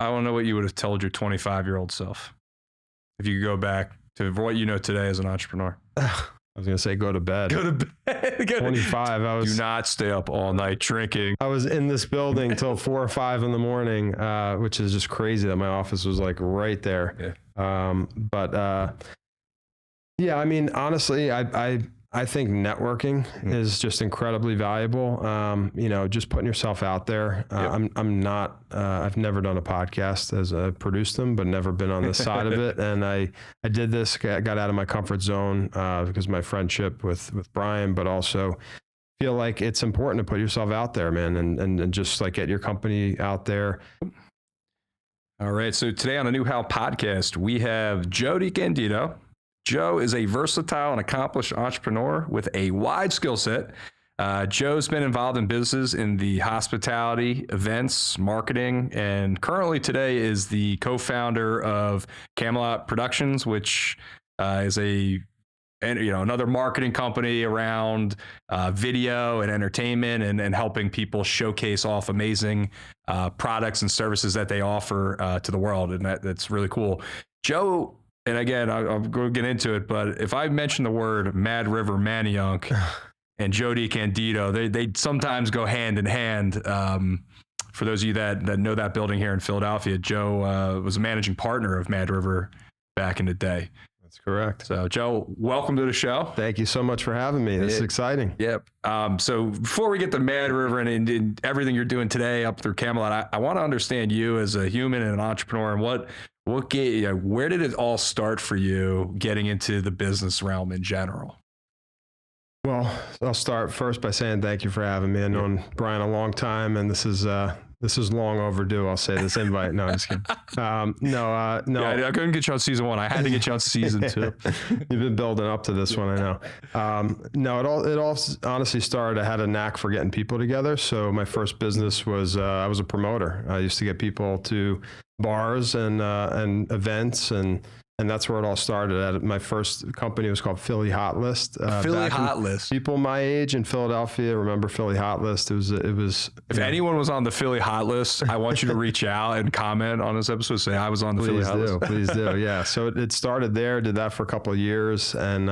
I want to know what you would have told your 25-year-old self if you could go back to what you know today as an entrepreneur. I was going to say, go to bed. Go to bed. 25. Do not stay up all night drinking. I was in this building till 4 or 5 in the morning, which is just crazy that my office was like right there. Yeah. Yeah, I mean, honestly, I think networking is just incredibly valuable. Just putting yourself out there. I've never done a podcast as I produced them, but never been on this side of it. And I did this, got out of my comfort zone because of my friendship with Brian, but also feel like it's important to put yourself out there, man, and just like get your company out there. All right. So today on the New How podcast, we have Joe DeCandido. Joe is a versatile and accomplished entrepreneur with a wide skill set. Joe's been involved in businesses in the hospitality, events, marketing, and currently today is the co-founder of Kamelot Productions, which is another marketing company around video and entertainment and helping people showcase off amazing products and services that they offer to the world. And that's really cool. Joe, and again, I'll go get into it, but if I mention the word Mad River Manayunk and Joe DeCandido, they sometimes go hand in hand. For those of you that know that building here in Philadelphia, Joe was a managing partner of Mad River back in the day. That's correct. So Joe, welcome to the show. Thank you so much for having me. This is exciting. Yep. So before we get to Mad River and everything you're doing today up through Camelot, I want to understand you as a human and an entrepreneur and where did it all start for you getting into the business realm in general? Well, I'll start first by saying thank you for having me. I've known Brian a long time, and this is long overdue. I'll say this invite. No, I'm just kidding. No. Yeah, I couldn't get you on season 1. I had to get you on season 2. You've been building up to this one, I know. No, it all honestly started. I had a knack for getting people together. So my first business was I was a promoter. I used to get people to bars and events and that's where it all started. My first company was called Philly Hot List. Philly Hot List. People my age in Philadelphia remember Philly Hot List. It was. If anyone was on the Philly Hot List, I want you to reach out and comment on this episode. Say I was on the Philly Hot List. Please do. Yeah. So it started there. Did that for a couple of years, and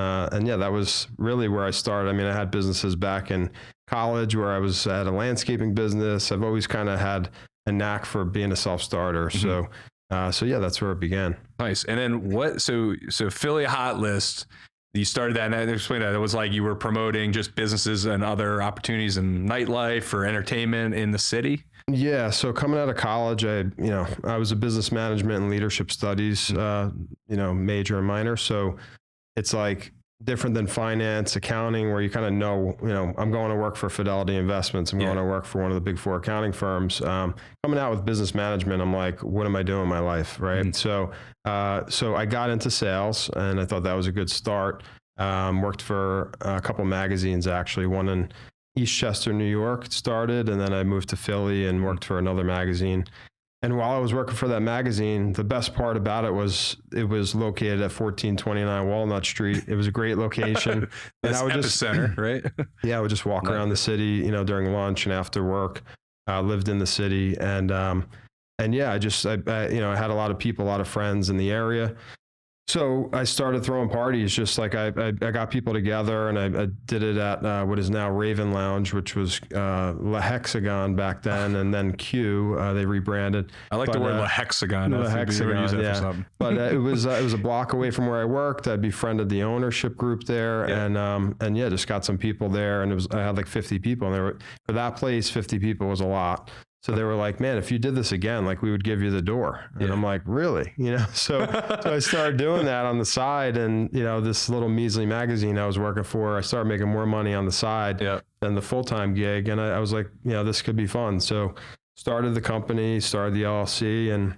yeah, that was really where I started. I mean, I had businesses back in college where I had a landscaping business. I've always kind of had a knack for being a self-starter. Mm-hmm. So yeah, that's where it began. Nice. And then so Philly Hot List, you started that, and explain that. It was like you were promoting just businesses and other opportunities in nightlife or entertainment in the city? Yeah. So coming out of college, I was a business management and leadership studies, major and minor. So it's like different than finance, accounting, where you kind of know, I'm going to work for Fidelity Investments. I'm going to work for one of the big 4 accounting firms. Coming out with business management, I'm like, what am I doing in my life? Right. Mm-hmm. So I got into sales and I thought that was a good start. Worked for a couple magazines, actually, one in Eastchester, New York started. And then I moved to Philly and worked for another magazine. And while I was working for that magazine, the best part about it was located at 1429 Walnut Street. It was a great location. And I would epicenter, right? Yeah, I would just walk around the city, during lunch and after work. Lived in the city, and yeah, I had a lot of people, a lot of friends in the area. So I started throwing parties, just like I got people together, and I did it at what is now Raven Lounge, which was La Hexagon back then, and then Q. They rebranded. I like the word La Hexagon. La Hexagon, yeah. But it was a block away from where I worked. I befriended the ownership group there, and yeah, just got some people there, and I had like 50 people, and for that place, 50 people was a lot. So they were like, man, if you did this again, like we would give you the door. And I'm like, really? So I started doing that on the side, and, this little measly magazine I was working for, I started making more money on the side than the full-time gig. And I was like, this could be fun. So started the company, started the LLC, and,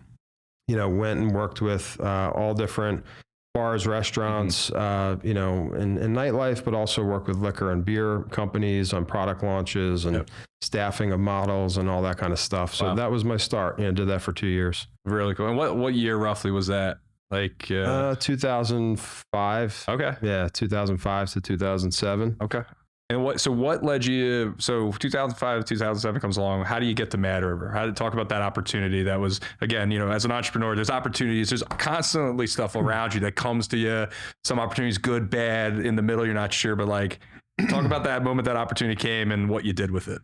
went and worked with all different bars, restaurants, in nightlife, but also work with liquor and beer companies on product launches and staffing of models and all that kind of stuff. So that was my start. Did that for 2 years. Really cool. And what year roughly was that? Like 2005. Okay. Yeah, 2005 to 2007. Okay. And what led you? So 2005, 2007 comes along. How do you get to Mad River? How to talk about that opportunity? That was, again, as an entrepreneur, there's opportunities. There's constantly stuff around you that comes to you. Some opportunities, good, bad, in the middle, you're not sure. But like, talk about that moment that opportunity came and what you did with it.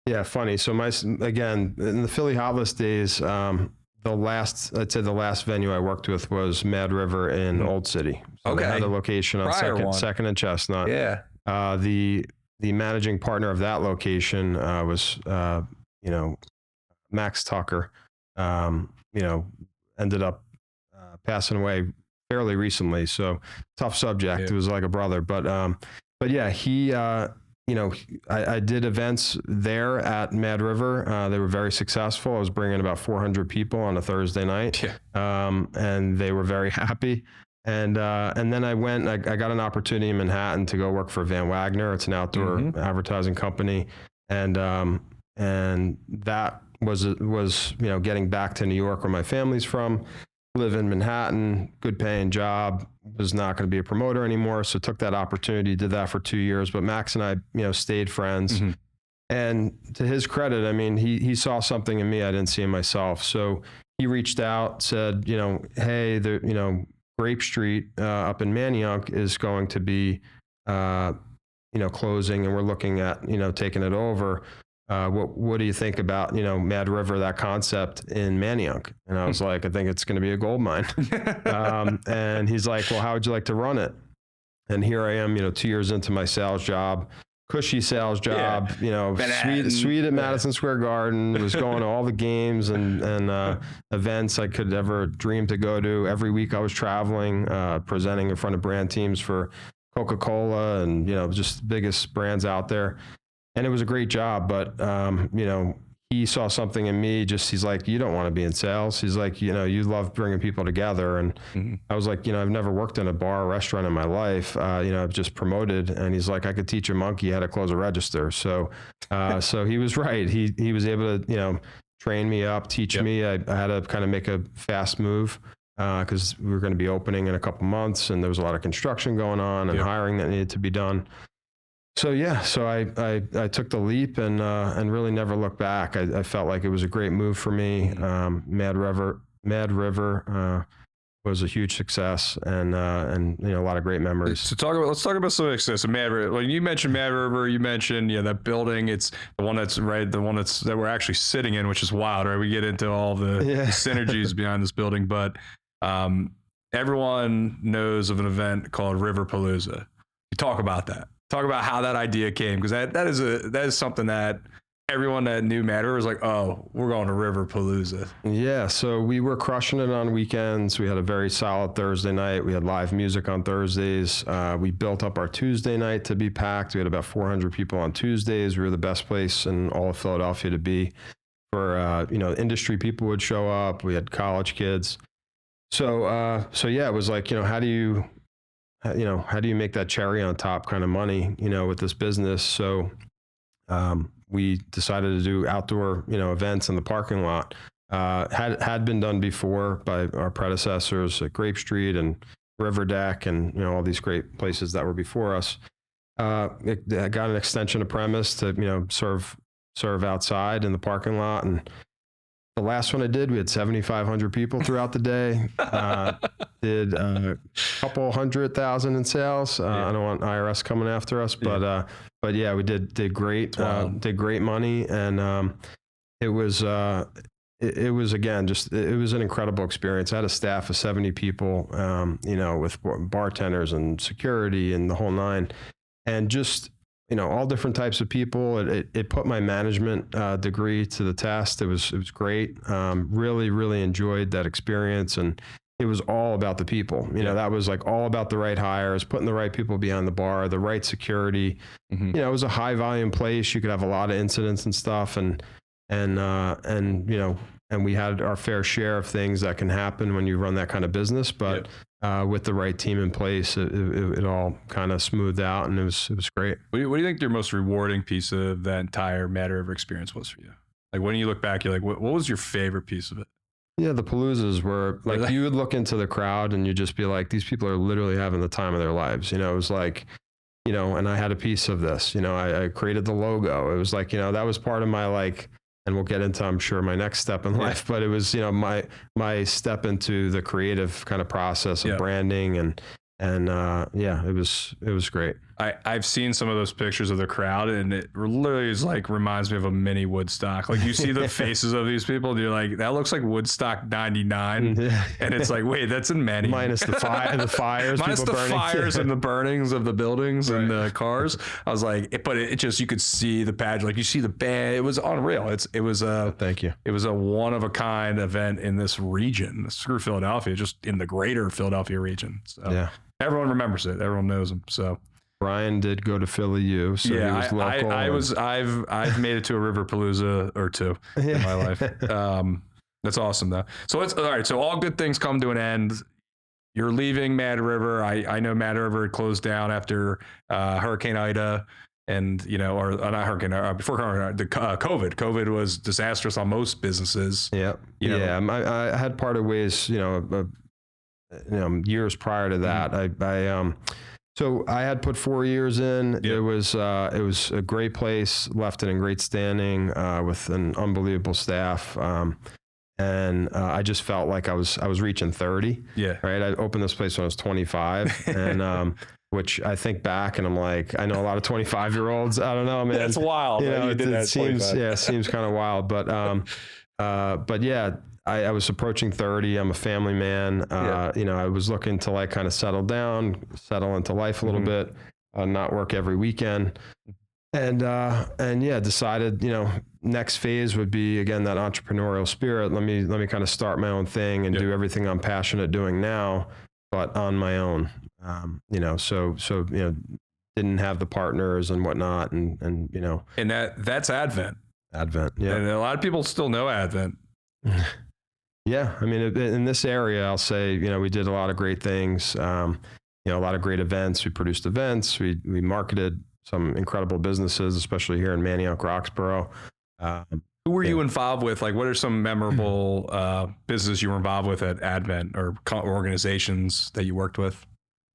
Yeah, funny. So again, in the Philly Hot List days, I'd say the last venue I worked with was Mad River in Old City. So they had a location on second and Chestnut. Yeah. The managing partner of that location was Max Tucker. Ended up passing away fairly recently. So tough subject. Yeah. It was like a brother, but yeah, he. I did events there at Mad River. They were very successful. I was bringing about 400 people on a Thursday night, and they were very happy. And then I got an opportunity in Manhattan to go work for Van Wagner. It's an outdoor advertising company. And that was getting back to New York where my family's from, live in Manhattan, good paying job, was not going to be a promoter anymore. So took that opportunity, did that for 2 years. But Max and I, stayed friends. And to his credit, I mean, he saw something in me I didn't see in myself. So he reached out, said, hey, Grape Street up in Manayunk is going to be, closing, and we're looking at, taking it over. What do you think about, Mad River, that concept in Manayunk? And I was like, I think it's going to be a gold mine. And he's like, well, how would you like to run it? And here I am, 2 years into my sales job, cushy sales job, suite at Madison Square Garden, was going to all the games and events I could ever dream to go to. Every week I was traveling, presenting in front of brand teams for Coca-Cola and, just the biggest brands out there. And it was a great job, but, he saw something in me. He's like, you don't want to be in sales. He's like, you love bringing people together. And I was like, I've never worked in a bar or restaurant in my life. I've just promoted. And he's like, I could teach a monkey how to close a register. So, so he was right. He was able to, train me up, teach me. I had to kind of make a fast move because we were going to be opening in a couple months, and there was a lot of construction going on and hiring that needed to be done. So I took the leap and really never looked back. I felt like it was a great move for me. Mad River was a huge success and a lot of great memories. So let's talk about some success of Mad River. When you mentioned Mad River, you mentioned that building. It's the one that we're actually sitting in, which is wild, right? We get into all the synergies behind this building, but everyone knows of an event called River Palooza. You talk about that. Talk about how that idea came, because that is something that everyone that knew Mad River was like, oh, we're going to River Palooza. Yeah, so we were crushing it on weekends. We had a very solid Thursday night. We had live music on Thursdays. We built up our Tuesday night to be packed. We had about 400 people on Tuesdays. We were the best place in all of Philadelphia to be. For industry people would show up. We had college kids. So yeah, it was like, how do you make that cherry on top kind of money, with this business? So we decided to do outdoor, events in the parking lot. Had been done before by our predecessors at Grape Street and River Deck and, all these great places that were before us. I got an extension of premise to, serve outside in the parking lot. And the last one I did, we had 7,500 people throughout the day. Did a couple 100,000 in sales. I don't want IRS coming after us, but yeah, we did great. Did great money, and it was again it was an incredible experience. I had a staff of 70 people, with bartenders and security and the whole nine, and just all different types of people. It put my management degree to the test. It was great. Really enjoyed that experience, and it was all about the people. That was like all about the right hires, putting the right people behind the bar, the right security. It was a high volume place. You could have a lot of incidents and stuff, and we had our fair share of things that can happen when you run that kind of business. But with the right team in place, it all kind of smoothed out, and it was great. What do you think your most rewarding piece of that entire Mad River experience was for you? Like when you look back, you're like, what was your favorite piece of it? Yeah, the Paloozas were like, you would look into the crowd and you'd just be like, these people are literally having the time of their lives. It was like, and I had a piece of this, I created the logo. It was like, that was part of my, like, and we'll get into, I'm sure, my next step in life, but it was, my step into the creative kind of process of branding and it was great. I've seen some of those pictures of the crowd, and it literally is like reminds me of a mini Woodstock. Like you see the faces of these people, and you're like, that looks like Woodstock ¡99. And it's like, wait, that's in many. Minus the fires, minus the fires and the burnings of the buildings and the cars. I was like, but it just, you could see the pageant, like you see the band. It was unreal. It was a thank you. It was a one of a kind event in this region. Screw Philadelphia, just in the greater Philadelphia region. So everyone remembers it. Everyone knows them. So. Brian did go to Philly U, so he was local. I've made it to a river Palooza or two in my life. That's awesome though. So all right. So all good things come to an end. You're leaving Mad River. I know Mad River had closed down after Hurricane Ida, and or not Hurricane before COVID. COVID was disastrous on most businesses. Yeah, I had parted ways. Years prior to that, So I had put 4 years in. Yep. It was a great place, left it in great standing with an unbelievable staff, and I just felt like I was reaching 30. Yeah, right. I opened this place when I was 25, and which I think back and I'm like, I know a lot of 25-year-olds. I don't know, man. That's wild. It seems kind of wild, but yeah. I was approaching 30. I'm a family man. I was looking to like kind of settle into life a little bit, not work every weekend. And decided, next phase would be, again, that entrepreneurial spirit. Let me kind of start my own thing and do everything I'm passionate doing now, but on my own. Didn't have the partners and whatnot. And that's Advent. Advent. Yeah. And a lot of people still know Advent. Yeah, I mean, in this area, I'll say, we did a lot of great things, a lot of great events. We produced events. We marketed some incredible businesses, especially here in Manioc, Roxborough. Who were you involved with? Like, what are some memorable businesses you were involved with at Advent or organizations that you worked with?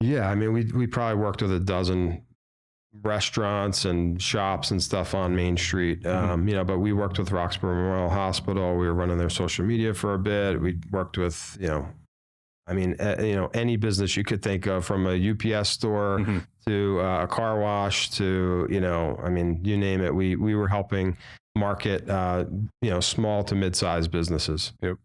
Yeah, I mean, we probably worked with a dozen restaurants and shops and stuff on Main Street. But we worked with Roxborough Memorial Hospital. We were running their social media for a bit. We worked with, any business you could think of, from a UPS store to a car wash to, you name it. We were helping market, small to mid-sized businesses. Yep.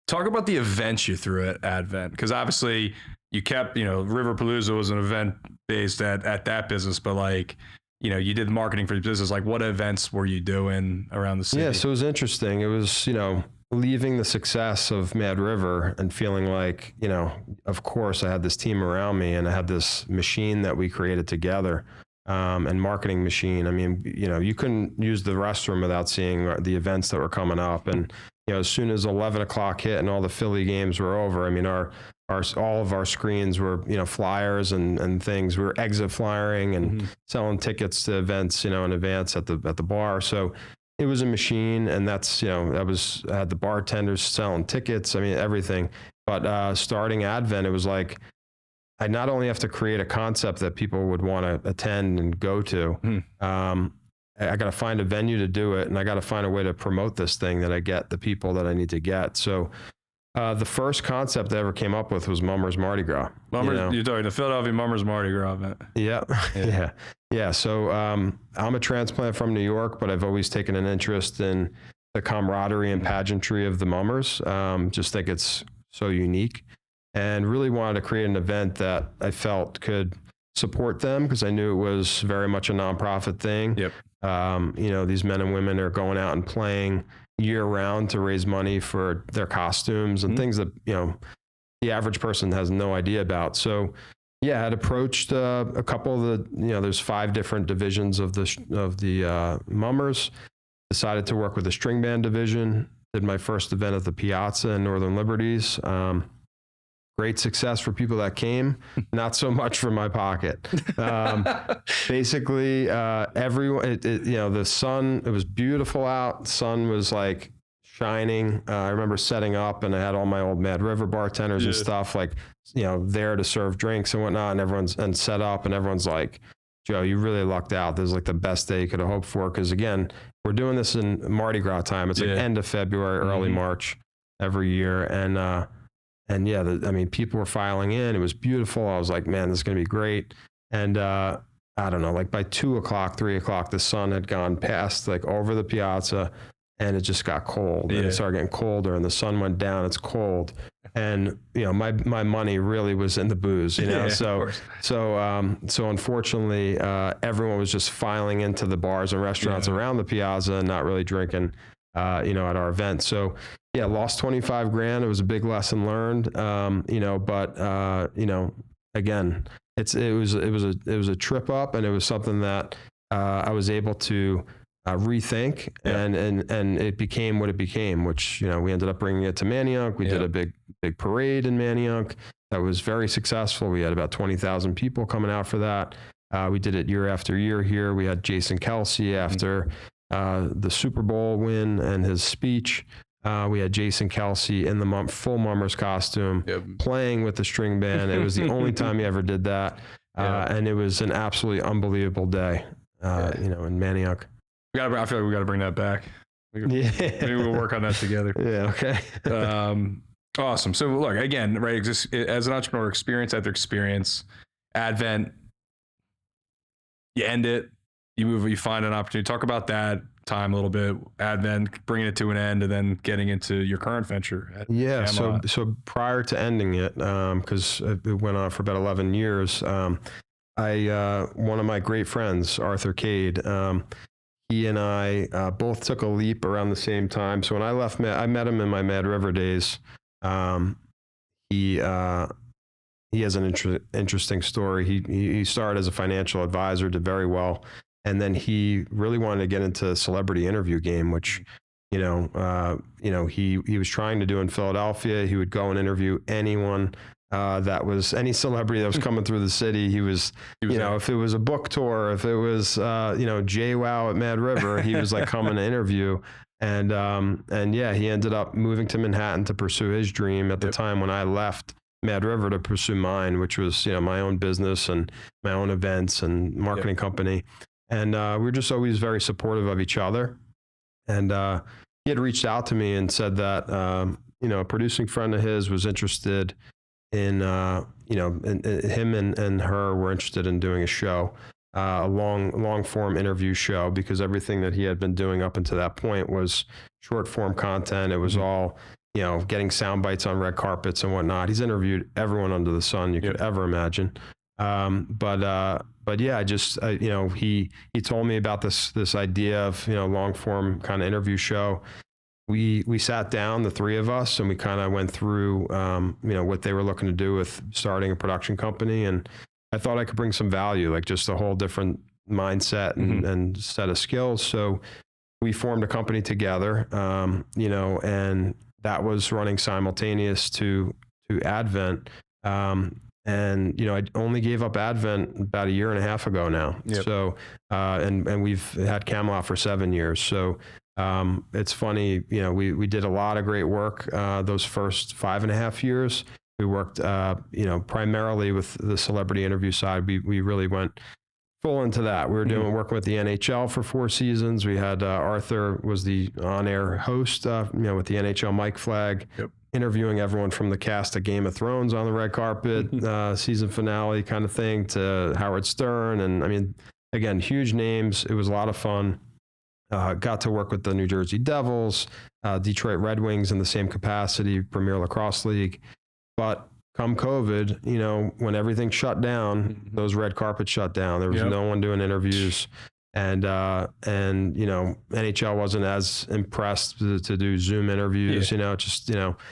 Talk about the events you threw at Advent, because obviously you kept, River Palooza was an event based at that business, but like, you did marketing for the business. Like, what events were you doing around the city? Yeah, so it was interesting. It was, leaving the success of Mad River and feeling like, of course I had this team around me and I had this machine that we created together, and marketing machine. I mean, you couldn't use the restroom without seeing the events that were coming up. And, as soon as 11 o'clock hit and all the Philly games were over, I mean, all of our screens were, flyers and things. We were exit flyering and selling tickets to events, in advance at the bar. So it was a machine, and that's, I had the bartenders selling tickets. I mean, everything. But starting Advent, it was like, I not only have to create a concept that people would want to attend and go to, I got to find a venue to do it, and I got to find a way to promote this thing that I get the people that I need to get. So the first concept I ever came up with was Mummers Mardi Gras. You're talking the Philadelphia Mummers Mardi Gras event. Yeah. So I'm a transplant from New York, but I've always taken an interest in the camaraderie and pageantry of the Mummers. Just think it's so unique, and really wanted to create an event that I felt could support them, because I knew it was very much a nonprofit thing. Yep. These men and women are going out and playing year round to raise money for their costumes and things that, the average person has no idea about. So yeah, I'd approached a couple of the, there's 5 different divisions of the Mummers, decided to work with the string band division, did my first event at the Piazza in Northern Liberties. Great success for people that came, not so much for my pocket. Basically, everyone, the sun, it was beautiful out. The sun was like shining. I remember setting up, and I had all my old Mad River bartenders and stuff, like, there to serve drinks and whatnot, and everyone's set up, and everyone's like, Joe, you really lucked out. This is like the best day you could have hoped for. Because again, we're doing this in Mardi Gras time. It's like end of February, early March every year. And yeah, I mean, people were filing in. It was beautiful. I was like, man, this is going to be great. And I don't know, like by 2 o'clock, 3 o'clock, the sun had gone past, like over the piazza, and it just got cold. And it started getting colder, and the sun went down. It's cold. And, my money really was in the booze, so unfortunately, everyone was just filing into the bars and restaurants around the piazza and not really drinking, at our event. So lost 25 grand. It was a big lesson learned, but again, it was a trip up, and it was something that, I was able to rethink, and it became what it became, which, we ended up bringing it to Manayunk. We did a big parade in Manayunk that was very successful. We had about 20,000 people coming out for that. We did it year after year here. We had Jason Kelsey after the Super Bowl win and his speech. We had Jason Kelsey in the full Mummers costume playing with the string band. It was the only time he ever did that. And it was an absolutely unbelievable day, in Manayunk. I feel like we got to bring that back. Maybe we'll work on that together. Yeah. Okay. Awesome. So look, again, right, just as an entrepreneur, experience after experience, Advent, you end it, you move, you find an opportunity. Talk about that time a little bit, Advent, bringing it to an end, and then getting into your current venture. So prior to ending it, because it went on for about 11 years, one of my great friends, Arthur Cade, he and I both took a leap around the same time. So when I left, I met him in my Mad River days. He has an interesting story. He started as a financial advisor, did very well, and then he really wanted to get into the celebrity interview game, which he was trying to do in Philadelphia. He would go and interview anyone. That was any celebrity that was coming through the city. He was if it was a book tour, if it was, JWoww at Mad River, he was like coming to interview. And he ended up moving to Manhattan to pursue his dream at the time when I left Mad River to pursue mine, which was, my own business and my own events and marketing company. And we were just always very supportive of each other. And he had reached out to me and said that, a producing friend of his was interested in, him and her were interested in doing a show, a long form interview show, because everything that he had been doing up until that point was short form content. It was all, getting sound bites on red carpets and whatnot. He's interviewed everyone under the sun you could ever imagine. But yeah, he told me about this idea of, long form kind of interview show. We sat down, the three of us, and we kind of went through, what they were looking to do with starting a production company. And I thought I could bring some value, like just a whole different mindset and set of skills. So we formed a company together, and that was running simultaneous to Advent. I only gave up Advent about 1.5 years ago now. So, and we've had Camelot for 7 years. So, it's funny, we did a lot of great work, those first 5.5 years. We worked, primarily with the celebrity interview side. We really went full into that. We were working with the NHL for 4 seasons. We had, Arthur was the on-air host, with the NHL mic flag, interviewing everyone from the cast of Game of Thrones on the red carpet, season finale kind of thing, to Howard Stern. And I mean, again, huge names. It was a lot of fun. Got to work with the New Jersey Devils, Detroit Red Wings in the same capacity, Premier Lacrosse League. But come COVID, when everything shut down, those red carpets shut down. There was no one doing interviews. And NHL wasn't as impressed to do Zoom interviews, And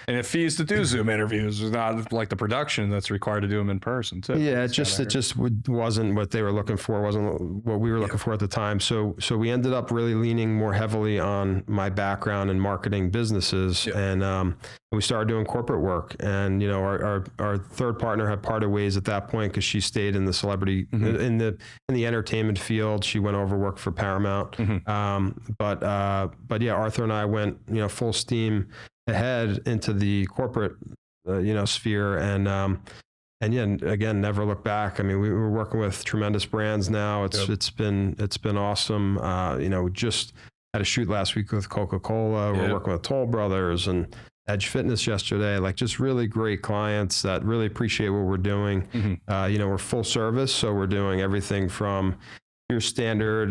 it fees to do Zoom interviews. It's not like the production that's required to do them in person too. Yeah, it just wasn't what they were looking for. Wasn't what we were looking for at the time. So we ended up really leaning more heavily on my background in marketing businesses, and we started doing corporate work. And our third partner had parted ways at that point because she stayed in the celebrity in the entertainment field. She went over over, worked for Paramount. But yeah, Arthur and I went, full steam ahead into the corporate, sphere. And yeah, again, never look back. I mean, we were working with tremendous brands now. It's been awesome. We just had a shoot last week with Coca-Cola. We're working with Toll Brothers and Edge Fitness yesterday. Like, just really great clients that really appreciate what we're doing. We're full service, so we're doing everything from your standard,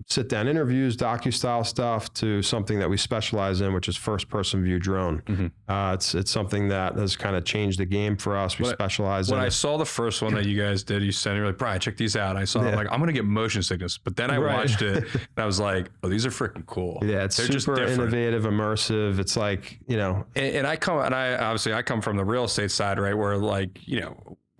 sit down interviews, docu-style stuff, to something that we specialize in, which is first person view drone. It's something that has kind of changed the game for us. We specialize in When I saw the first one that you guys did, you sent me like, Brian, check these out. I saw it, I'm like, I'm going to get motion sickness. But then I watched it and I was like, oh, these are freaking cool. Yeah, it's super innovative, immersive. It's like, and I come from the real estate side, right? Where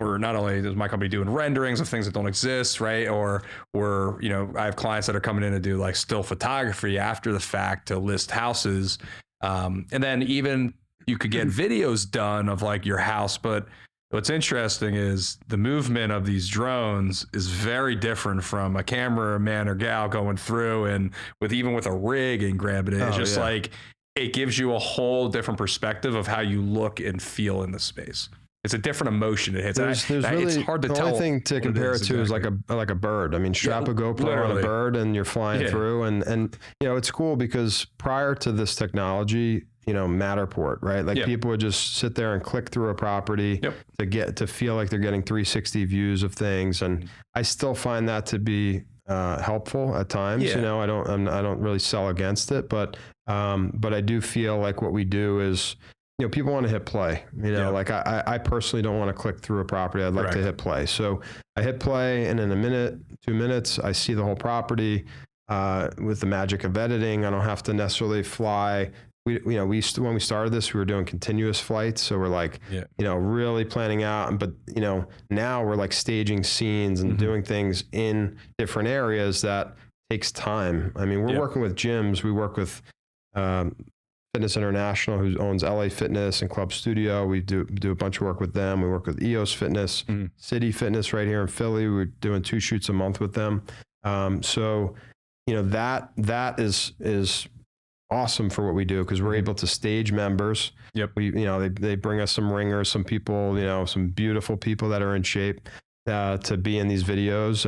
we're not only is my company doing renderings of things that don't exist, right? Or I have clients that are coming in to do like still photography after the fact to list houses. And then even you could get videos done of like your house. But what's interesting is the movement of these drones is very different from a cameraman or gal going through and even with a rig and grabbing it. It's just like, it gives you a whole different perspective of how you look and feel in the space. It's a different emotion it hits. It's hard to tell. The only thing to compare it to is like a bird. I mean, strap a GoPro on a bird and you're flying through. And it's cool because prior to this technology, Matterport, right? Like people would just sit there and click through a property to feel like they're getting 360 views of things. And I still find that to be helpful at times. I don't really sell against it, but I do feel like what we do is, people want to hit play, like I personally don't want to click through a property. I'd like to hit play. So I hit play, and in a minute, 2 minutes, I see the whole property with the magic of editing. I don't have to necessarily fly. When we started this, we were doing continuous flights. So we're like, really planning out. But, now we're like staging scenes and doing things in different areas that takes time. I mean, we're working with gyms. We work with, Fitness International, who owns LA Fitness and Club Studio. We do a bunch of work with them. We work with EOS Fitness, City Fitness right here in Philly. We're doing 2 shoots a month with them. So, that is awesome for what we do, because we're able to stage members. We, they bring us some ringers, some people, some beautiful people that are in shape to be in these videos.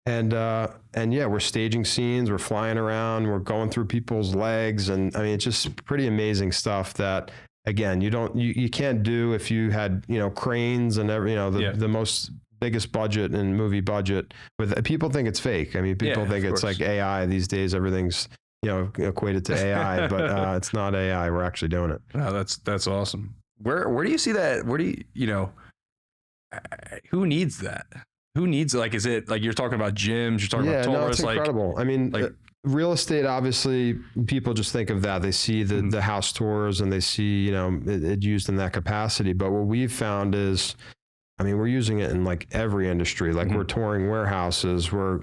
And yeah, we're staging scenes, we're flying around, we're going through people's legs. And I mean, it's just pretty amazing stuff that, again, you can't do if you had, cranes and the most biggest budget and movie budget with people think it's fake. I mean, people think it's like AI these days, everything's, equated to AI, but it's not AI. We're actually doing it. No, that's awesome. Where do you see that? Where do you, who needs that? Who needs, like, is it like you're talking about gyms, you're talking about tours? No, it's incredible. I mean, real estate, obviously, people just think of that. They see the house tours and they see, it used in that capacity. But what we've found is, I mean, we're using it in like every industry. Like we're touring warehouses. We're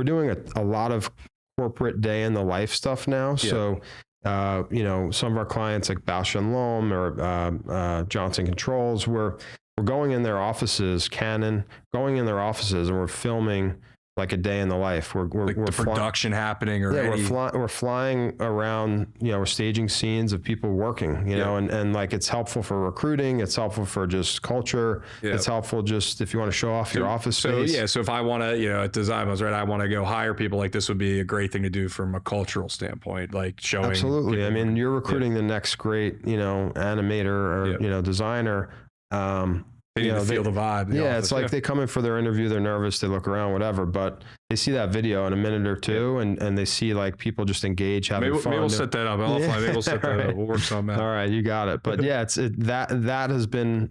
doing a lot of corporate day in the life stuff now. So, some of our clients like Bausch and Lomb or Johnson Controls, we're going in their offices, Canon, going in their offices, and we're filming like a day in the life. We're the production happening, or we're flying around. We're staging scenes of people working. And like it's helpful for recruiting. It's helpful for just culture. It's helpful just if you want to show off your office space. So if I want to, at Design Buzz, right, I want to go hire people. Like this would be a great thing to do from a cultural standpoint, like showing. Absolutely. I mean, you're recruiting the next great, animator or designer. They need to feel the vibe. It's like they come in for their interview, they're nervous, they look around, whatever, but they see that video in a minute or two and they see like people just engage, having fun. Maybe we'll set that up. Maybe we'll set that up. We'll work something out. All right, you got it. But that has been,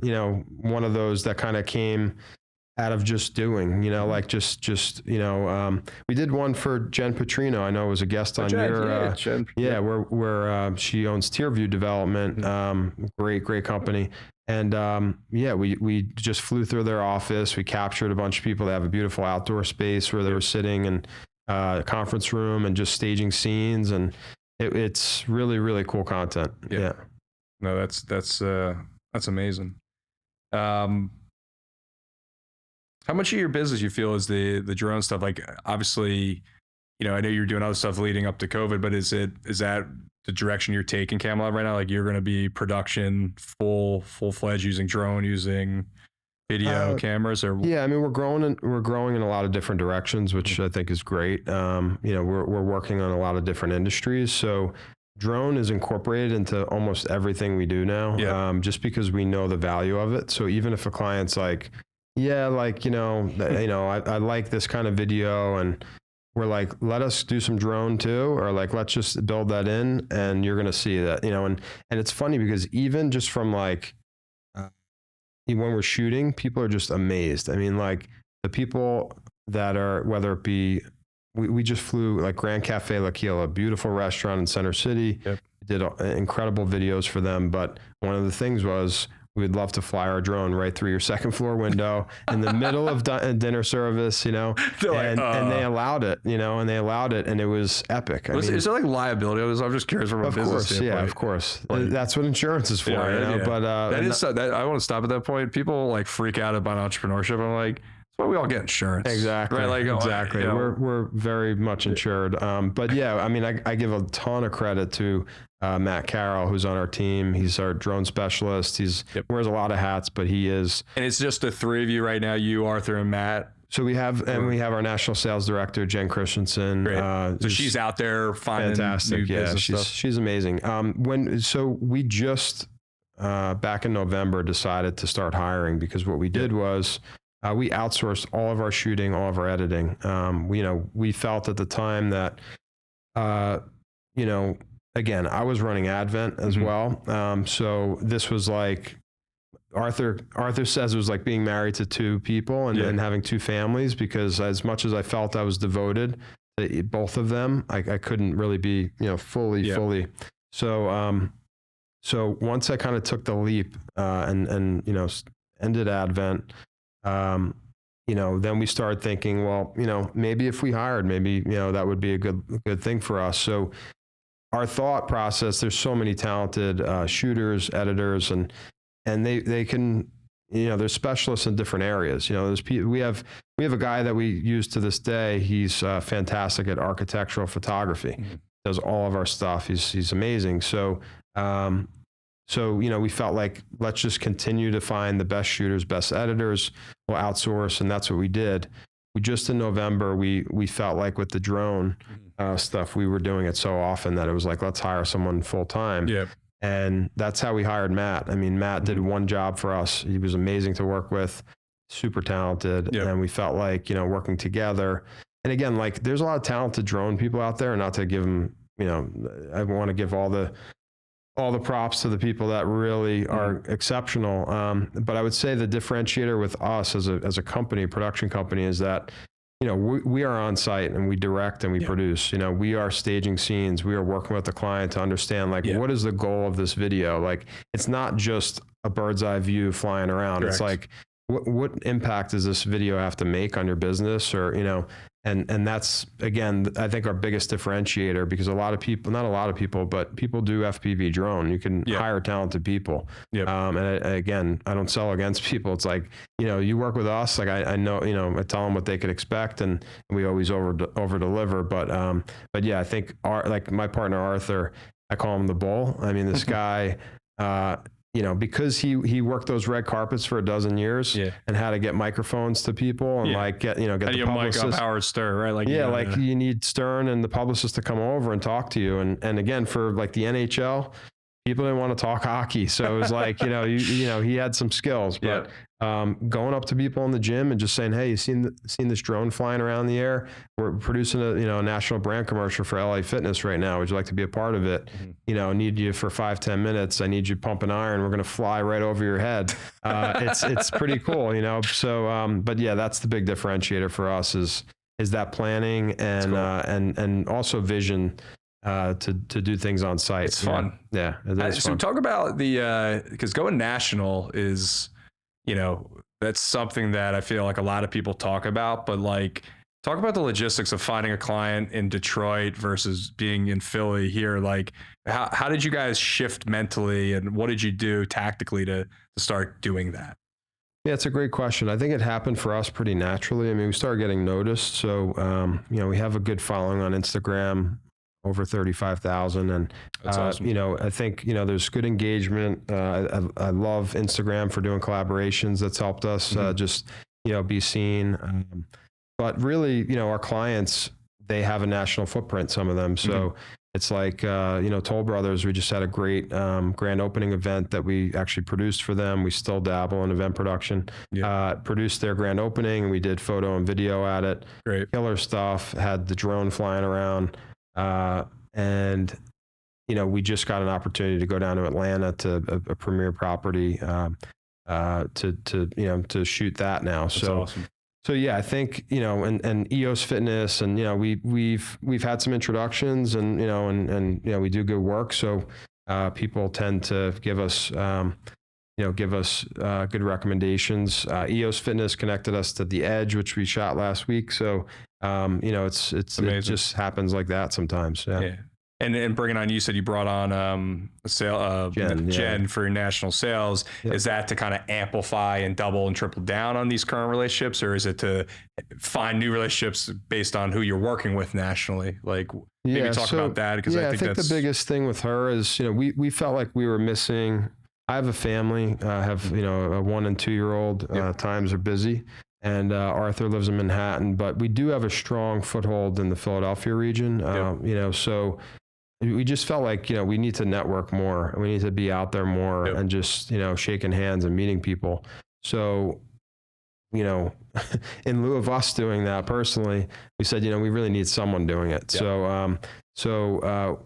one of those that kind of came out of just doing, we did one for Jen Petrino. I know was a guest on your, where she owns Tierview Development. Great company. And we just flew through their office. We captured a bunch of people. They have a beautiful outdoor space where they were sitting in a conference room and just staging scenes. And it's really, really cool content. Yeah. No, that's amazing. How much of your business you feel is the drone stuff? Like obviously, I know you're doing other stuff leading up to COVID, but is that the direction you're taking Camelot right now? Like you're going to be production full-fledged using drone, using video cameras, or yeah, I mean we're growing in a lot of different directions, which I think is great. We're working on a lot of different industries, so drone is incorporated into almost everything we do now. Just because we know the value of it. So even if a client's like, yeah, like I like this kind of video, and we're like, let us do some drone too, or like let's just build that in, and you're gonna see that, and it's funny because even just from like when we're shooting, people are just amazed. I mean, like the people that are, whether it be, we just flew like Grand Cafe La Quilla, a beautiful restaurant in Center City. Yep. Did incredible videos for them. But one of the things was we'd love to fly our drone right through your second floor window in the middle of dinner service, and they allowed it, and it was epic. Is there like liability? I'm just curious from a business standpoint. Yeah, of course. That's what insurance is for, But I want to stop at that point. People like freak out about entrepreneurship. I'm like, that's why we all get insurance. Exactly. Right? Like, exactly. We're very much insured. But yeah, I mean, I give a ton of credit to Matt Carroll, who's on our team. He's our drone specialist. He's wears a lot of hats, but he is. And it's just the three of you right now, you, Arthur, and Matt. So we have our national sales director, Jen Christensen. So she's out there finding fantastic. New business stuff. She's amazing. We just back in November decided to start hiring, because what we did was we outsourced all of our shooting, all of our editing. We felt at the time that again, I was running Advent as well. So this was like, Arthur says it was like being married to two people and having two families, because as much as I felt I was devoted to both of them, I couldn't really be, fully. So once I kind of took the leap and ended Advent, then we started thinking, well, maybe if we hired, maybe, that would be a good thing for us. So our thought process, there's so many talented shooters, editors, and they can, they're specialists in different areas. There's we have a guy that we use to this day. He's fantastic at architectural photography. Does all of our stuff. He's amazing. So we felt like, let's just continue to find the best shooters, best editors. We'll outsource, and that's what we did. We just in November, we felt like with the drone stuff, we were doing it so often that it was like, let's hire someone full time. Yeah. And that's how we hired Matt. I mean, Matt did one job for us. He was amazing to work with, super talented. Yep. And we felt like, working together. And again, like there's a lot of talented drone people out there, not to give them, I want to give all the props to the people that really are exceptional. But I would say the differentiator with us as a company, production company, is that, we are on site and we direct and we produce. We are staging scenes. We are working with the client to understand what is the goal of this video. Like, it's not just a bird's eye view flying around. Correct. It's like, what impact does this video have to make on your business, or and that's, again, I think our biggest differentiator, because not a lot of people, but people do FPV drone. You can hire talented people. And again, I don't sell against people. It's like, you work with us. Like I know, I tell them what they could expect, and we always over deliver. But yeah, I think like my partner, Arthur, I call him the bull. I mean, this guy, because he worked those red carpets for a dozen years and had to get microphones to people and get the publicist. Mic up Howard Stern, right? Like, you need Stern and the publicist to come over and talk to you. And again, for like the NHL, people didn't want to talk hockey. So it was like, he had some skills, but going up to people in the gym and just saying, hey, you seen this drone flying around the air? We're producing a national brand commercial for LA Fitness right now. Would you like to be a part of it? Need you for 5-10 minutes. I need you pumping iron. We're going to fly right over your head. It's pretty cool, So, but yeah, that's the big differentiator for us is that planning and, cool. And also vision. To do things on site. It's fun. Yeah. It is so fun. Talk about because going national is, that's something that I feel like a lot of people talk about, but like, talk about the logistics of finding a client in Detroit versus being in Philly here. Like, how did you guys shift mentally, and what did you do tactically to start doing that? Yeah, it's a great question. I think it happened for us pretty naturally. I mean, we started getting noticed. So, we have a good following on Instagram, over 35,000. And, That's awesome. I think, there's good engagement. I love Instagram for doing collaborations. That's helped us just, be seen. But really, our clients, they have a national footprint, some of them. So it's like, Toll Brothers, we just had a great grand opening event that we actually produced for them. We still dabble in event production. Produced their grand opening, and we did photo and video at it. Great. Killer stuff, had the drone flying around. And, we just got an opportunity to go down to Atlanta to a premier property to shoot that now. That's awesome. So yeah, I think, and EOS Fitness, and, we've had some introductions, and, we do good work. So, people tend to give us good recommendations. EOS Fitness connected us to The Edge, which we shot last week. So, it just happens like that sometimes. Yeah. And bringing on, you said you brought on Jen for national sales. Yep. Is that to kind of amplify and double and triple down on these current relationships, or is it to find new relationships based on who you're working with nationally? Like, maybe talk about that, because I think the biggest thing with her is, we felt like we were missing. I have a family. I have, a 1 and 2 year old. Times are busy. And Arthur lives in Manhattan, but we do have a strong foothold in the Philadelphia region. So we just felt like, we need to network more. We need to be out there more and just, shaking hands and meeting people. So, in lieu of us doing that personally, we said, we really need someone doing it. Yep. So,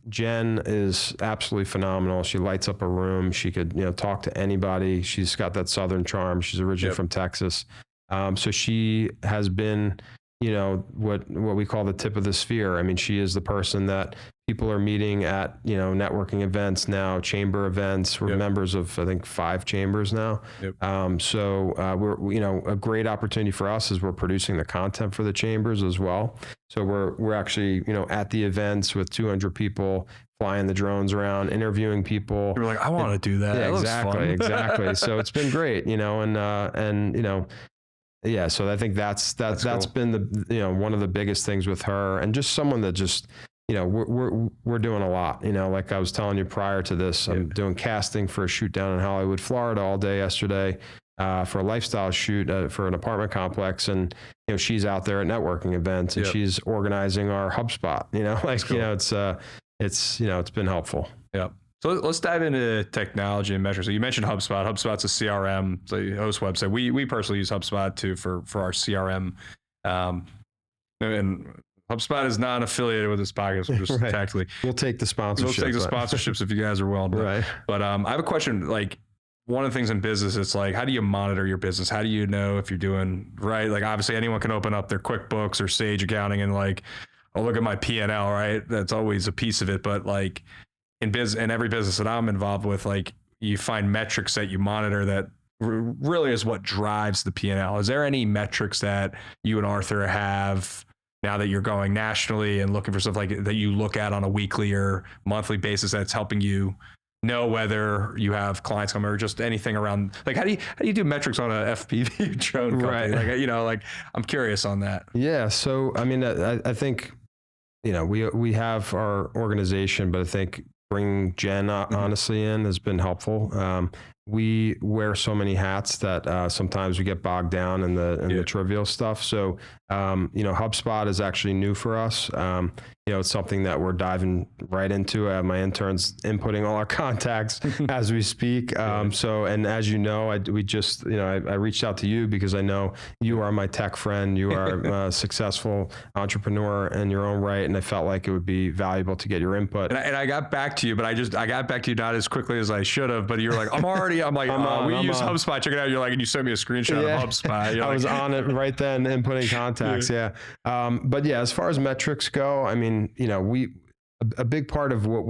Jen is absolutely phenomenal. She lights up a room. She could, talk to anybody. She's got that Southern charm. She's originally from Texas. So she has been, what we call the tip of the sphere. I mean, she is the person that people are meeting at, networking events now, chamber events. We're members of, I think, 5 chambers now. So we're, a great opportunity for us is we're producing the content for the chambers as well. So we're actually, at the events with 200 people, flying the drones around, interviewing people. You're like, I want to do that. Yeah, exactly. So it's been great, yeah. So I think that's cool. Been the, one of the biggest things with her, and just someone that just, we're doing a lot, like I was telling you prior to this, I'm doing casting for a shoot down in Hollywood, Florida all day yesterday, for a lifestyle shoot for an apartment complex. And, she's out there at networking events, and she's organizing our HubSpot, cool. It's been helpful. Yeah. So let's dive into technology and measures. So you mentioned HubSpot. HubSpot's a CRM, so host website. We personally use HubSpot too for our CRM. And HubSpot is not affiliated with this podcast. Just tactically, we'll take the sponsorships. If you guys are willing. Right. But I have a question. Like, one of the things in business, it's like, how do you monitor your business? How do you know if you're doing right? Like, obviously, anyone can open up their QuickBooks or Sage Accounting and like, oh, look at my P&L, right? That's always a piece of it. But like, in every business that I'm involved with, like, you find metrics that you monitor that really is what drives the P&L. Is there any metrics that you and Arthur have now that you're going nationally and looking for stuff like that you look at on a weekly or monthly basis that's helping you know whether you have clients coming, or just anything around, like, how do you do metrics on a FPV drone company? Like, I'm curious on that. Yeah. So, I mean, I think, we have our organization, but I think bringing Jen honestly in has been helpful. We wear so many hats that sometimes we get bogged down in the trivial stuff. So, HubSpot is actually new for us. It's something that we're diving right into. I have my interns inputting all our contacts as we speak. So, and as you know, I reached out to you because I know you are my tech friend. You are a successful entrepreneur in your own right. And I felt like it would be valuable to get your input. And I got back to you, but I got back to you not as quickly as I should have, but you're like, I'm like, we use HubSpot. Check it out. You're like, and you sent me a screenshot of HubSpot. I was on it right then, inputting contacts. But yeah, as far as metrics go, I mean, a big part of what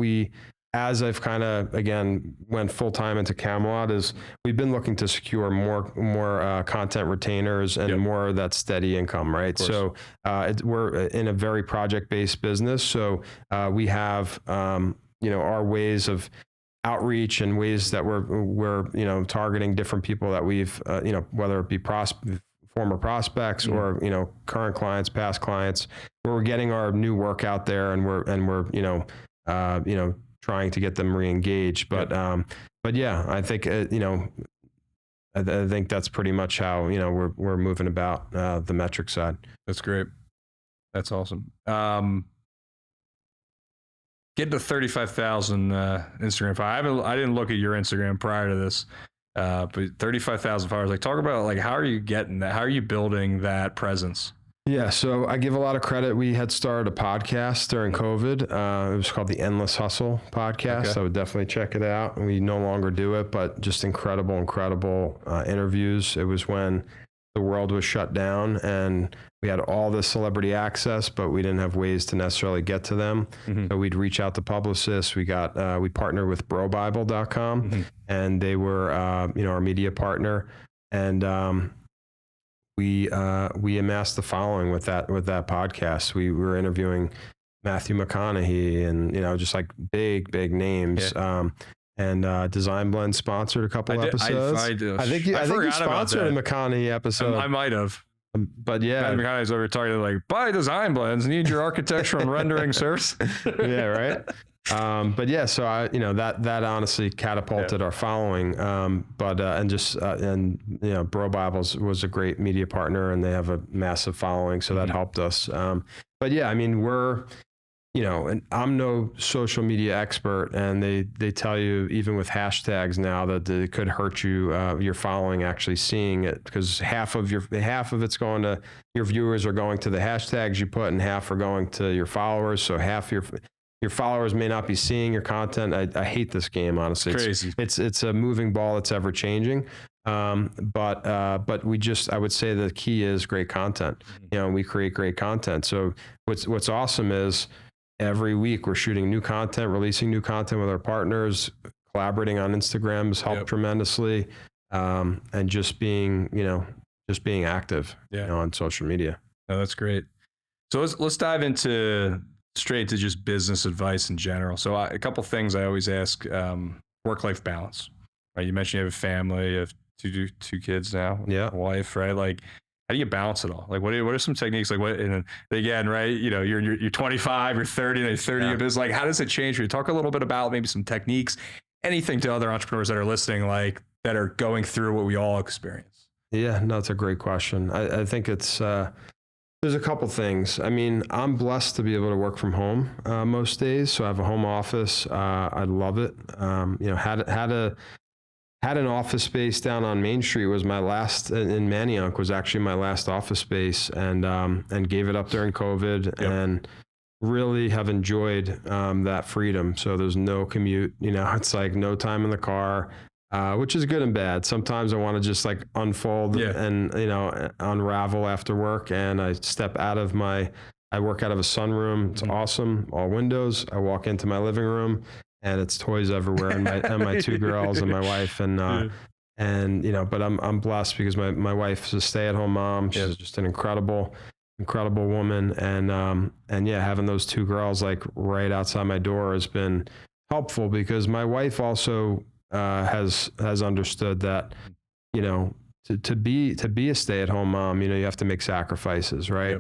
as I've kind of, again, went full time into Camelot, is we've been looking to secure more content retainers and more of that steady income, right? So we're in a very project-based business. So we have, our ways of outreach and ways that we're you know, targeting different people that we've you know, whether it be former prospects or, you know, current clients, past clients, where we're getting our new work out there, and we're you know, trying to get them re-engaged. But yeah, I think you know, I think that's pretty much how, you know, we're moving about the metric side. That's great. That's awesome. Get to 35,000 Instagram followers. I didn't look at your Instagram prior to this, but 35,000 followers. Like, talk about, like, how are you getting that? How are you building that presence? Yeah, so I give a lot of credit. We had started a podcast during COVID. It was called the Endless Hustle podcast. Okay. I would definitely check it out. We no longer do it, but just incredible interviews. It was when the world was shut down and we had all this celebrity access, but we didn't have ways to necessarily get to them. So we'd reach out to publicists. We partnered with brobible.com and they were, you know, our media partner. And, we amassed the following with that podcast. We were interviewing Matthew McConaughey and, you know, just like big names. Yeah. And Design Blend sponsored a couple episodes. I think you sponsored a McConaughey episode. I might have. But yeah, Matthew McConaughey's over talking like, buy Design Blends, need your architectural and rendering service. Yeah, right. But yeah, so you know, that honestly catapulted our following. And you know, Bro Bibles was a great media partner and they have a massive following. So that helped us. But yeah, I mean, you know, and I'm no social media expert, and they tell you even with hashtags now that it could hurt you, your following actually seeing it, because half of it's going to your viewers are going to the hashtags you put, and half are going to your followers. So half your followers may not be seeing your content. I hate this game, honestly. It's crazy. It's a moving ball that's ever changing. But I would say the key is great content. You know, we create great content. So what's awesome is every week we're shooting new content, releasing new content with our partners, collaborating on Instagram has helped tremendously. And just being active, you know, on social media. No, that's great. So let's dive into straight to just business advice in general. So a couple things I always ask, work-life balance, right? You mentioned you have a family, you have two kids now, a wife, right? Like, how do you balance it all? Like, what are some techniques? Like, what, and again, right? You know, you're 25, you're 30, and 30, but it's like, how does it change for you? Talk a little bit about maybe some techniques, anything to other entrepreneurs that are listening, like that are going through what we all experience. Yeah, no, it's a great question. I think it's, there's a couple things. I mean, I'm blessed to be able to work from home most days. So I have a home office. I love it. You know, had an office space down on Main Street was my last, in Manayunk was actually my last office space, and gave it up during COVID and really have enjoyed that freedom. So there's no commute, you know, it's like no time in the car, which is good and bad. Sometimes I want to just like unfold and, you know, unravel after work, and I step out of I work out of a sunroom. It's awesome. All windows. I walk into my living room, and it's toys everywhere, and my two girls and my wife, and you know, but I'm blessed because my wife's a stay-at-home mom. She's just an incredible woman, and yeah, having those two girls like right outside my door has been helpful, because my wife also has understood that, you know, to be a stay-at-home mom, you know, you have to make sacrifices, right?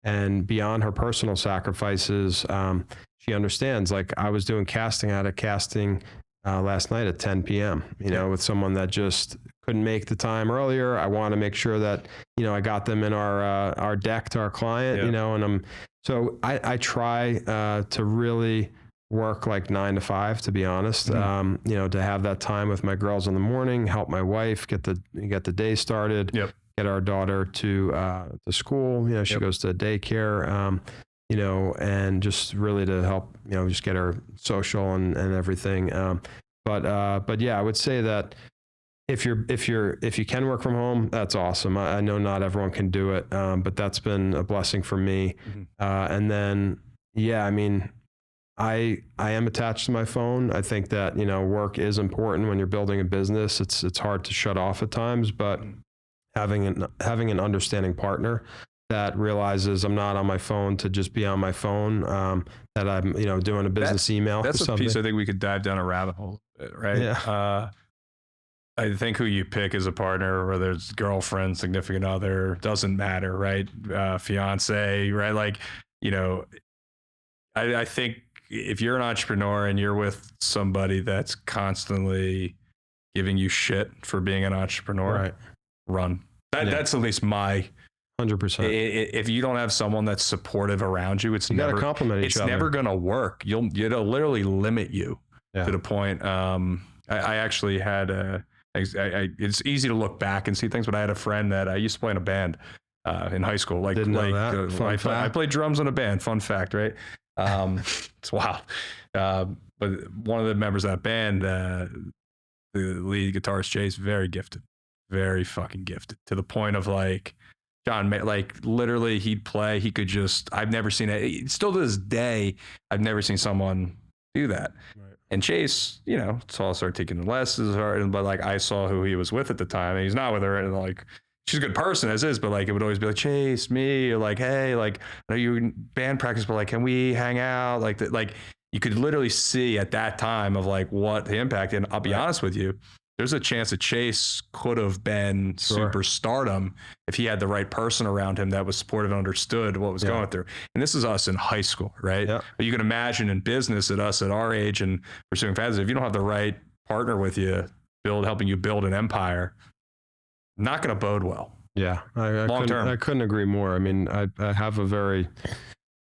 And beyond her personal sacrifices, she understands. Like, I was doing casting last night at 10 p.m., you know, with someone that just couldn't make the time earlier. I want to make sure that, you know, I got them in our deck to our client, you know, and I try to really work like 9 to 5, to be honest. You know, to have that time with my girls in the morning, help my wife get the day started, get our daughter to school. You know, she goes to daycare, you know, and just really to help, you know, just get her social and everything. But yeah, I would say that if you can work from home, that's awesome. I know not everyone can do it, but that's been a blessing for me. And then, yeah, I mean, I am attached to my phone. I think that, you know, work is important when you're building a business. It's hard to shut off at times, but having an understanding partner that realizes I'm not on my phone to just be on my phone, that I'm, doing a business email. That's or a something. piece I think we could dive down a rabbit hole, right? Yeah. I think who you pick as a partner, whether it's girlfriend, significant other, doesn't matter, right? Fiance, right? Like, I think if you're an entrepreneur and you're with somebody that's constantly giving you shit for being an entrepreneur, Right. run. That's at least my 100%. If you don't have someone that's supportive around you, you gotta compliment each other. It's never gonna work. It'll literally limit you to the point. I actually had it's easy to look back and see things, but I had a friend that I used to play in a band in high school. I played drums in a band. Fun fact, right? It's wild. But one of the members of that band, the lead guitarist Jay's very gifted, very fucking gifted, to the point of like John, like literally he'd play, he could just, I've never seen it. Still to this day, I've never seen someone do that. Right. And Chase, saw started taking lessons, but like I saw who he was with at the time, and he's not with her, and like she's a good person as is, but like it would always be like, Chase, me, or like, hey, like I know you in band practice, but like, can we hang out? Like that, like you could literally see at that time of like what the impact. And I'll be honest with you, there's a chance that Chase could have been superstardom if he had the right person around him that was supportive and understood what was going through. And this is us in high school, right? Yeah. But you can imagine in business at us at our age and pursuing fantasy, if you don't have the right partner with you, helping you build an empire, not going to bode well. Yeah, long term. I couldn't agree more. I mean, I have a very,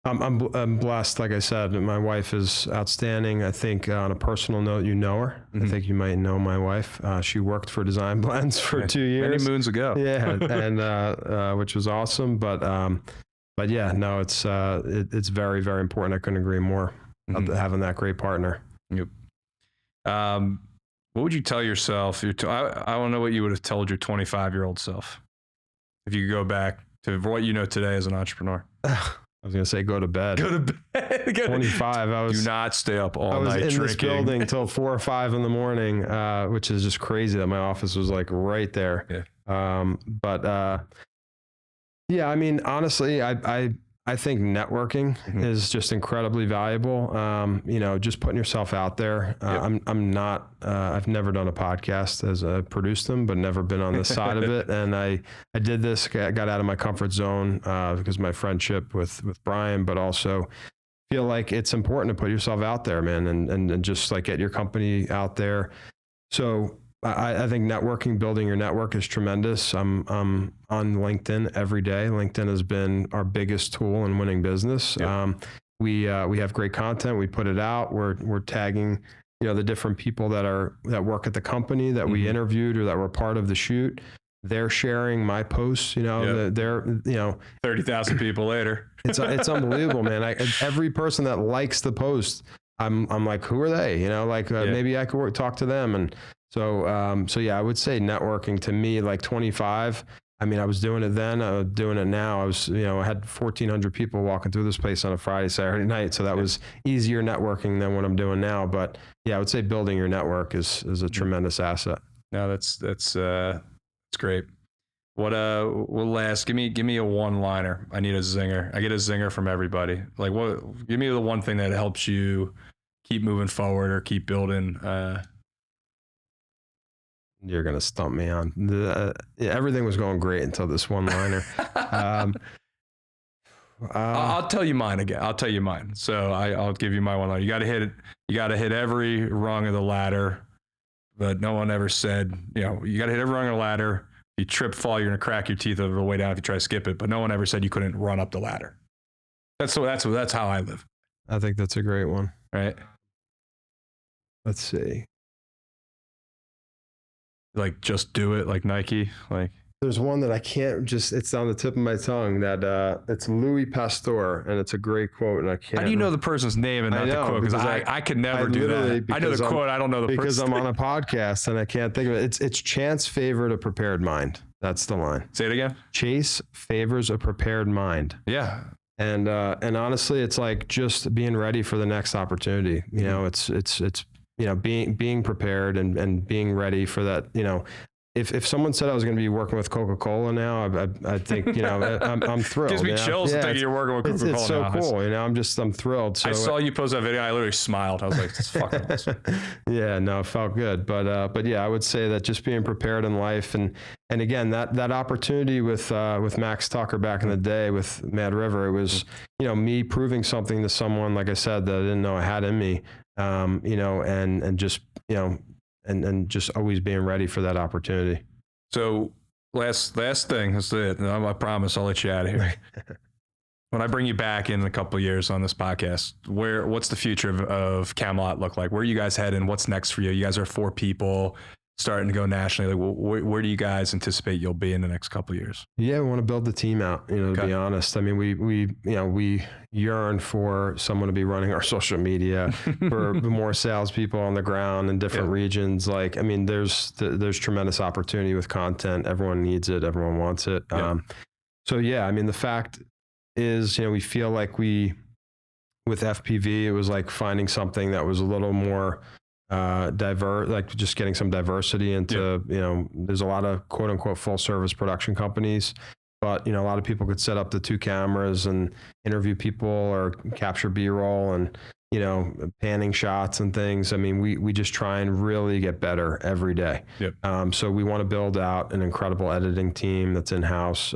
I'm blessed. Like I said, my wife is outstanding. I think on a personal note, you know her. Mm-hmm. I think you might know my wife. She worked for Design Blends for 2 years. Many moons ago. Yeah, and which was awesome. But yeah, no, it's very, very important. I couldn't agree more about having that great partner. Yep. What would you tell yourself? I don't know what you would have told your 25-year-old self if you could go back to what you know today as an entrepreneur. I was going to say, go to bed. Go to bed. 25. Do not stay up all night drinking. I was in this building until 4 or 5 in the morning, which is just crazy that my office was like right there. Yeah. Yeah, I mean, honestly, I think networking is just incredibly valuable. Just putting yourself out there. I'm not, I've never done a podcast as I produced them, but never been on this side of it. And I did this, got out of my comfort zone because of my friendship with Brian, but also feel like it's important to put yourself out there, man, and just like get your company out there. So I think networking, building your network is tremendous. I'm on LinkedIn every day. LinkedIn has been our biggest tool in winning business. Yep. We have great content. We put it out. We're tagging, the different people that work at the company that we interviewed or that were part of the shoot. They're sharing my posts. They're 30,000 people later. It's unbelievable, man. Every person that likes the post, I'm like, who are they? Maybe I could talk to them. And so yeah, I would say networking to me, like 25. I mean, I was doing it then, I'm doing it now. I had 1,400 people walking through this place on a Friday, Saturday night. So that was easier networking than what I'm doing now. But yeah, I would say building your network is a tremendous asset. No, that's great. What last, give me a one-liner. I need a zinger. I get a zinger from everybody. Like give me the one thing that helps you keep moving forward or keep building, You're going to stump me on. Everything was going great until this one-liner. I'll tell you mine again. I'll tell you mine. So I'll give you my one-liner. You got to hit every rung of the ladder, but no one ever said, you got to hit every rung of the ladder. If you trip, fall, you're going to crack your teeth over the way down if you try to skip it. But no one ever said you couldn't run up the ladder. That's how I live. I think that's a great one. Right. Let's see. Like just do it, like Nike. Like there's one that I can't it's on the tip of my tongue that it's Louis Pasteur, and it's a great quote, and I can't. How do you know the person's name and not the quote? Because I could never do that. I know the quote, I don't know the person. Because I'm on a podcast and I can't think of it. It's chance favored a prepared mind. That's the line. Say it again. Chase favors a prepared mind. Yeah. And honestly, it's like just being ready for the next opportunity. It's being prepared and being ready for that, if someone said I was going to be working with Coca-Cola now, I think, I'm thrilled. Gives me chills to think you're working with Coca-Cola. It's so now. cool. I'm thrilled. So I saw you post that video. I literally smiled. I was like, it's fucking awesome. Yeah, no, it felt good. But yeah, I would say that just being prepared in life, and again, that opportunity with Max Tucker back in the day with Mad River, it was, me proving something to someone, like I said, that I didn't know I had in me, and just, and just always being ready for that opportunity. So last thing, that's it. I promise I'll let you out of here. When I bring you back in a couple of years on this podcast, what's the future of Camelot look like? Where are you guys heading? What's next for you? You guys are 4 people starting to go nationally. Like, where do you guys anticipate you'll be in the next couple of years? Yeah, we want to build the team out, to be honest. I mean, we yearn for someone to be running our social media, for more salespeople on the ground in different regions. Like, I mean, there's tremendous opportunity with content. Everyone needs it. Everyone wants it. So yeah, I mean, the fact is, we feel like with FPV, it was like finding something that was a little more diverse, like just getting some diversity into, there's a lot of quote unquote full service production companies, but, a lot of people could set up the 2 cameras and interview people or capture B-roll and, panning shots and things. I mean, we just try and really get better every day. So we want to build out an incredible editing team that's in-house.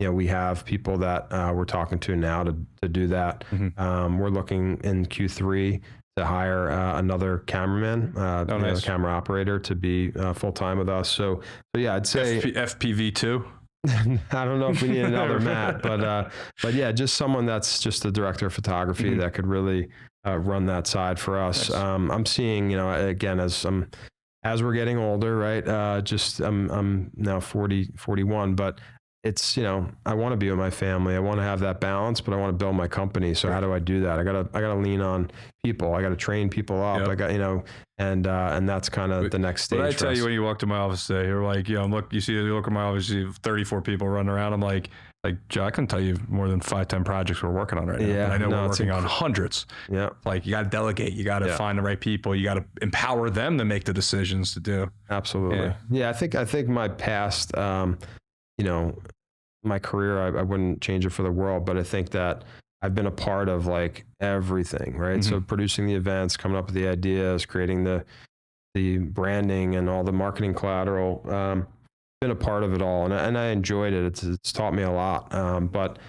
We have people that we're talking to now to do that. We're looking in Q3 to hire another cameraman, nice. Camera operator to be full-time with us. So yeah, I'd say FPV2. I don't know if we need another Matt, but yeah, just someone that's just the director of photography that could really run that side for us. Nice. I'm seeing, again, as we're getting older, right? I'm now 41, but it's, I want to be with my family. I want to have that balance, but I want to build my company. So how do I do that? I gotta lean on people. I gotta train people up. I got, and that's kind of the next stage. What I tell you when you walk to my office today, you're like, you look at my office, you see 34 people running around. I'm like, Joe, I couldn't tell you more than 5-10 projects we're working on right now. Yeah, I know we're working on hundreds. Yeah. Like, you got to delegate, you got to find the right people, you got to empower them to make the decisions to do. Absolutely. Yeah. I think my past, my career, I wouldn't change it for the world, but I think that I've been a part of like everything, right? So producing the events, coming up with the ideas, creating the branding and all the marketing collateral, been a part of it all. And I enjoyed it. It's taught me a lot. But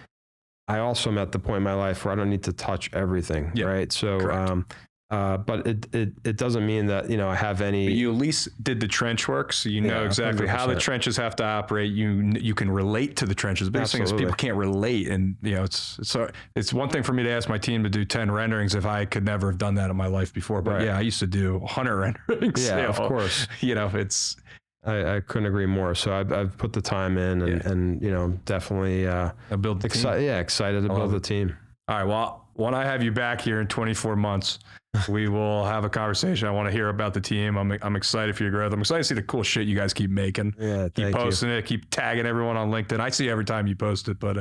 I also am at the point in my life where I don't need to touch everything, right? So, but it doesn't mean that, I have any. But you at least did the trench work, so you know exactly 100%. How the trenches have to operate. You can relate to the trenches. The biggest thing is people can't relate, and it's one thing for me to ask my team to do 10 renderings if I could never have done that in my life before. But I used to do 100 renderings. Yeah, of course. It's. I couldn't agree more. So I've put the time in, and definitely excited to build the team. All right. Well, when I have you back here in 24 months, we will have a conversation. I want to hear about the team. I'm excited for your growth. I'm excited to see the cool shit you guys keep making. Yeah, keep posting it. Keep tagging everyone on LinkedIn. I see every time you post it, but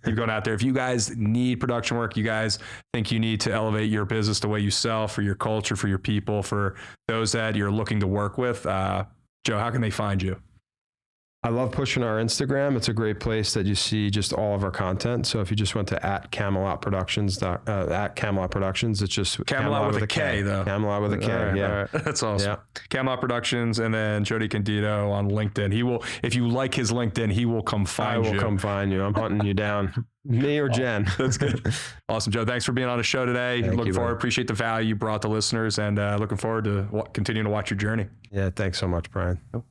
keep going out there. If you guys need production work, you guys think you need to elevate your business the way you sell, for your culture, for your people, for those that you're looking to work with, Joe, how can they find you? I love pushing our Instagram. It's a great place that you see just all of our content. So if you just went to @Kamelot Productions, @Kamelot Productions, it's just Camelot with a K though. Camelot with a K. All right. That's awesome. Yeah. Camelot Productions, and then Joe DeCandido on LinkedIn. He will, if you like his LinkedIn, he will come find you. I will come find you. I'm hunting you down. Me or Jen. That's good. Awesome, Joe. Thanks for being on the show today. Looking forward. Appreciate the value you brought to listeners, and looking forward to continuing to watch your journey. Yeah. Thanks so much, Brian. Cool.